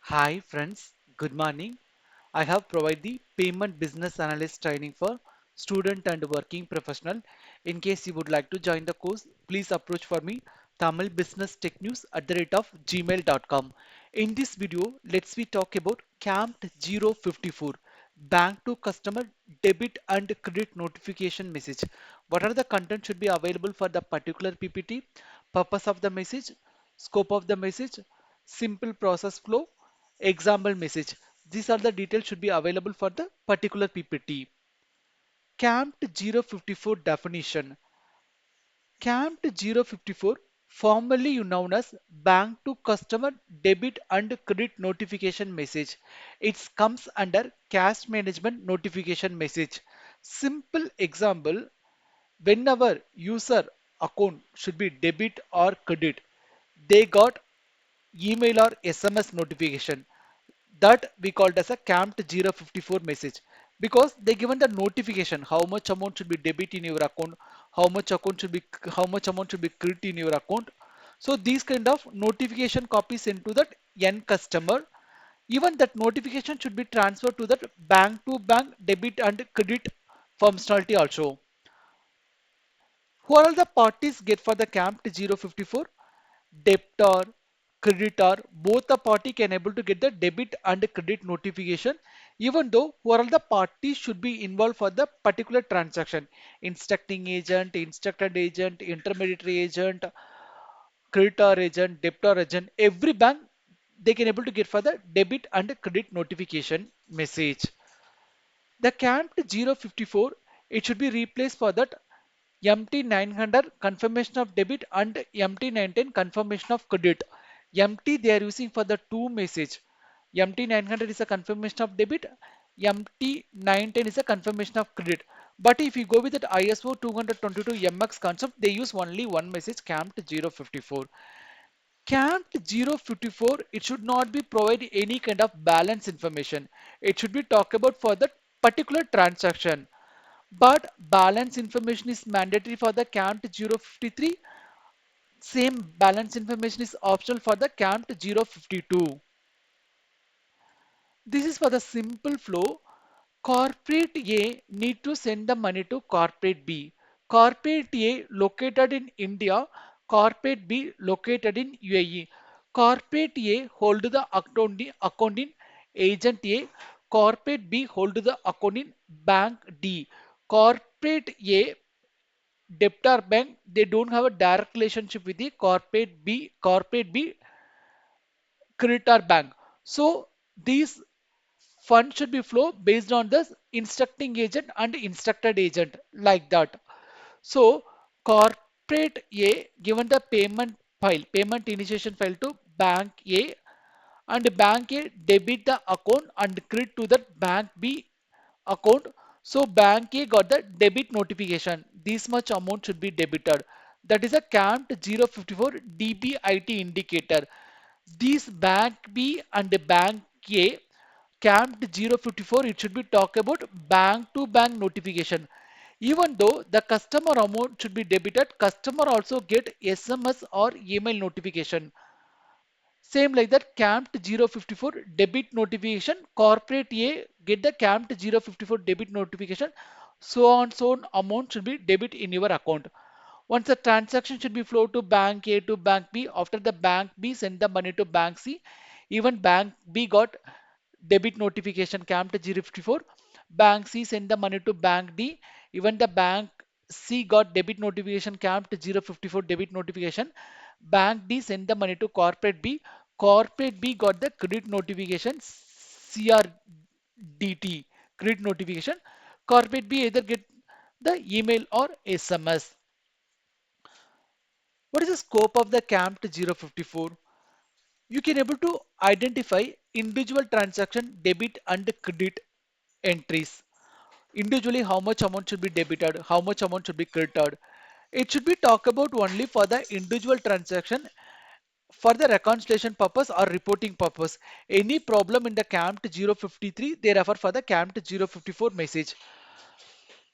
Hi friends, good morning. I have provided the payment business analyst training for student and working professional. In case you would like to join the course, please approach for me tamilbusinesstechnews@gmail.com. In this video, let's we talk about Camt054 bank to customer debit and credit notification message. What are the content should be available for the particular PPT, purpose of the message, scope of the message, simple process flow, example message. These are the details should be available for the particular PPT. CAMT054 definition. CAMT054, formerly known as Bank to Customer Debit and Credit Notification Message. It comes under Cash Management Notification Message. Simple example, whenever user account should be debit or credit, they got email or SMS notification that we called as a CAMT054 message because they given the notification how much amount should be debit in your account, how much account should be how much amount should be credit in your account. So these kind of notification copies sent to that end customer. Even that notification should be transferred to that bank to bank debit and credit functionality also. Who are all the parties get for the CAMT054? Debtor, creditor, both the party can able to get the debit and credit notification, even though who are all the parties should be involved for the particular transaction. Instructing agent, instructed agent, intermediary agent, creditor agent, debtor agent, every bank they can able to get for the debit and credit notification message. The CAMT054, it should be replaced for that MT900 confirmation of debit and MT910 confirmation of credit. MT they are using for the two message. MT900 is a confirmation of debit, MT910 is a confirmation of credit. But if you go with that ISO 222 MX concept, they use only one message CAMT054. CAMT054, it should not be provide any kind of balance information. It should be talk about for that particular transaction. But balance information is mandatory for the CAMT 053. Same balance information is optional for the CAMT 052. This is for the simple flow. Corporate A need to send the money to corporate B. Corporate A located in India, corporate B located in UAE. Corporate A hold the account in agent A. Corporate B hold the account in bank D. Corporate A debtor bank, they don't have a direct relationship with the corporate B creditor bank. So these funds should be flow based on the instructing agent and instructed agent like that. So corporate A given the payment initiation file to bank A, and bank A debit the account and credit to that bank B account. So bank A got the debit notification. This much amount should be debited. That is a CAMT 054 DBIT indicator. These bank B and bank A CAMT 054, it should be talk about bank to bank notification. Even though the customer amount should be debited, customer also get SMS or email notification. Same like that, CAMT 054 debit notification. Corporate A get the CAMT 054 debit notification. So on so on amount should be debit in your account. Once the transaction should be flow to bank A to bank B. After the bank B send the money to bank C. Even bank B got debit notification CAMT 054. Bank C send the money to bank D. Even the bank C got debit notification CAMT 054 debit notification. Bank D send the money to corporate B. Corporate B got the credit notification CRDT credit notification. Corporate B either get the email or SMS. What is the scope of the CAMT 054? You can able to identify individual transaction debit and credit entries. Individually, how much amount should be debited, how much amount should be credited. It should be talk about only for the individual transaction for the reconciliation purpose or reporting purpose. Any problem in the CAMT 053, they refer for the CAMT 054 message.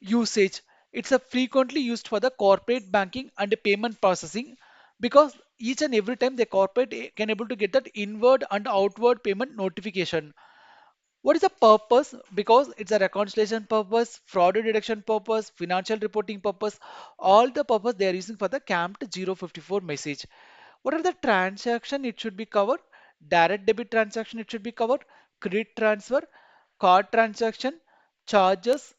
Usage. It's a frequently used for the corporate banking and payment processing because each and every time the corporate can able to get that inward and outward payment notification. What is the purpose? Because it's a reconciliation purpose, fraud detection purpose, financial reporting purpose, all the purpose they are using for the CAMT 054 message. What are the transaction it should be covered? Direct debit transaction it should be covered, credit transfer, card transaction, charges,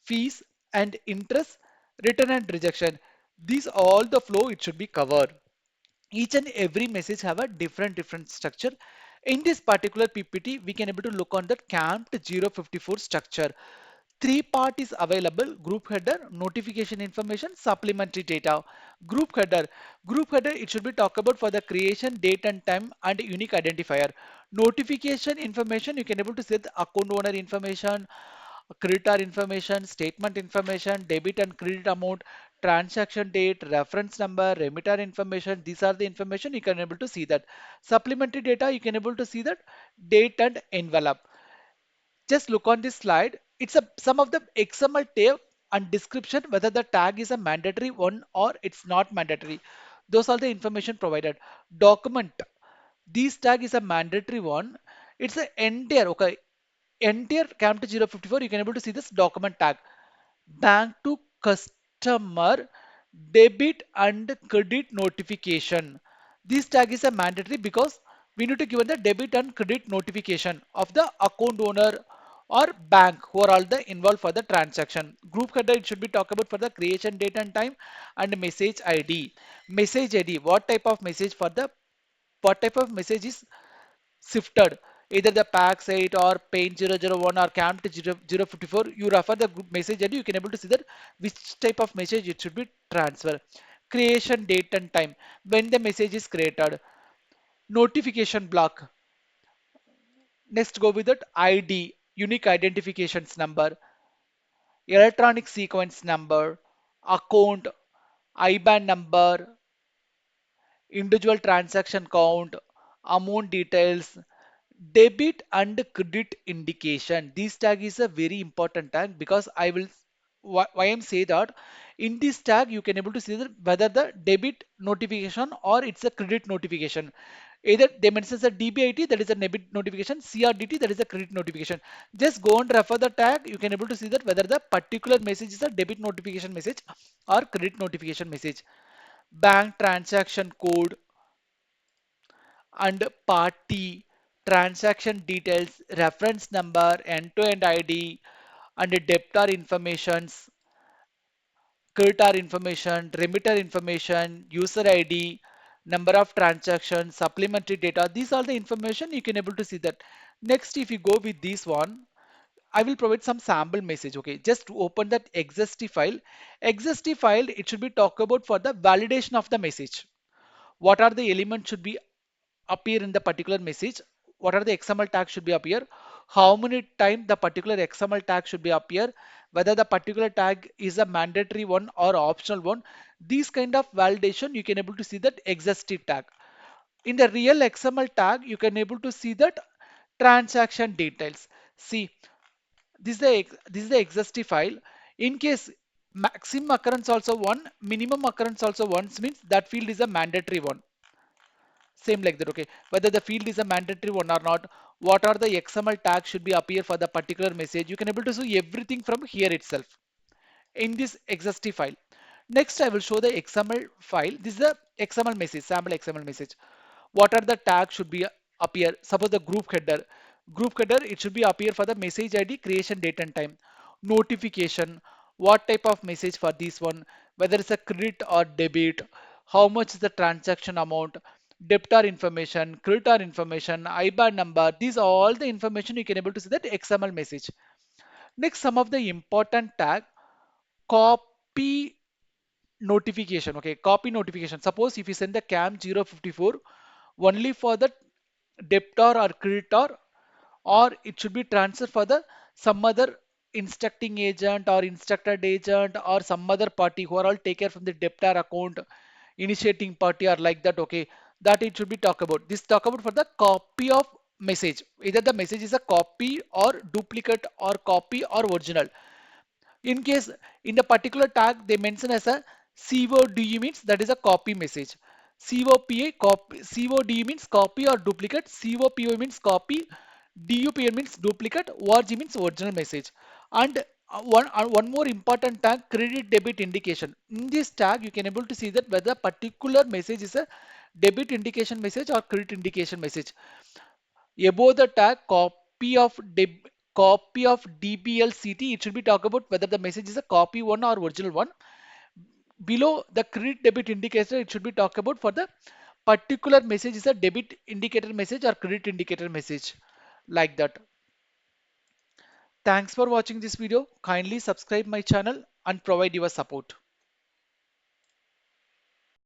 fees and interest, return and rejection. These all the flow it should be covered. Each and every message have a different structure. In this particular PPT we can able to look on the CAMT 054 structure. Three part is available: group header, notification information, supplementary data. Group header it should be talk about for the creation, date and time and unique identifier. Notification information you can able to set account owner information, creditor information, statement information, debit and credit amount, transaction date, reference number, remitter information. These are the information you can able to see that. Supplementary data you can able to see that date and envelope. Just look on this slide. It's a some of the XML tag and description whether the tag is a mandatory one or it's not mandatory. Those are the information provided. Document. This tag is a mandatory one. It's the entire okay. Entire CAMT 054 you can able to see this document tag. Bank to customer debit and credit notification. This tag is a mandatory because we need to give the debit and credit notification of the account owner or bank who are all the involved for the transaction. Group header it should be talk about for the creation date and time and message ID. Message ID, what type of message is shifted, either the pack 8 or paint 001 or camp 054. You refer the message and you can able to see that which type of message it should be transfer. Creation date and time when the message is created. Notification block. Next go with that ID, unique identifications number, electronic sequence number, account, IBAN number, individual transaction count, amount details, debit and credit indication. This tag is a very important tag because I will why I'm say that in this tag you can able to see that whether the debit notification or it's a credit notification. Either they mention a DBIT that is a debit notification, CRDT that is a credit notification. Just go and refer the tag. You can able to see that whether the particular message is a debit notification message or credit notification message. Bank transaction code and party, transaction details, reference number, end-to-end ID, and debtor informations, creditor information, remitter information, user ID, number of transactions, supplementary data. These are the information you can able to see that. Next, if you go with this one, I will provide some sample message. Okay, just to open that XST file. XST file, it should be talk about for the validation of the message. What are the elements should be appear in the particular message, what are the XML tags should be appear, how many times the particular XML tag should be appear, whether the particular tag is a mandatory one or optional one. These kind of validation you can able to see that exhaustive tag. In the real XML tag you can able to see that transaction details. See, this is the exhaustive file. In case maximum occurrence also one, minimum occurrence also once means that field is a mandatory one. Same like that, okay. Whether the field is a mandatory one or not, what are the XML tags should be appear for the particular message. You can able to see everything from here itself in this exhaustive file. Next, I will show the XML file. This is the XML message, sample XML message. What are the tags should be appear? Suppose the group header. Group header, it should be appear for the message ID, creation date and time. Notification, what type of message for this one, whether it's a credit or debit, how much is the transaction amount, debtor information, creditor information, IBAN number. These are all the information you can able to see that XML message. Next, some of the important tag, copy notification. Okay, copy notification. Suppose if you send the CAM 054 only for the debtor or creditor, or it should be transferred for the some other instructing agent or instructed agent or some other party who are all take care from the debtor account, initiating party or like that. Okay, that it should be talk about. This talk about for the copy of message. Either the message is a copy or duplicate or copy or original. In case in the particular tag they mention as a CODE means that is a copy message. COPA, copy, COD means copy or duplicate, COPO means copy, DUPN means duplicate, ORG means original message. And one more important tag, credit debit indication. In this tag, you can able to see that whether particular message is a debit indication message or credit indication message. Above the tag copy of DBLCT, it should be talk about whether the message is a copy one or original one. Below the credit debit indicator, it should be talk about for the particular message is a debit indicator message or credit indicator message, like that. Thanks for watching this video. Kindly subscribe my channel and provide your support.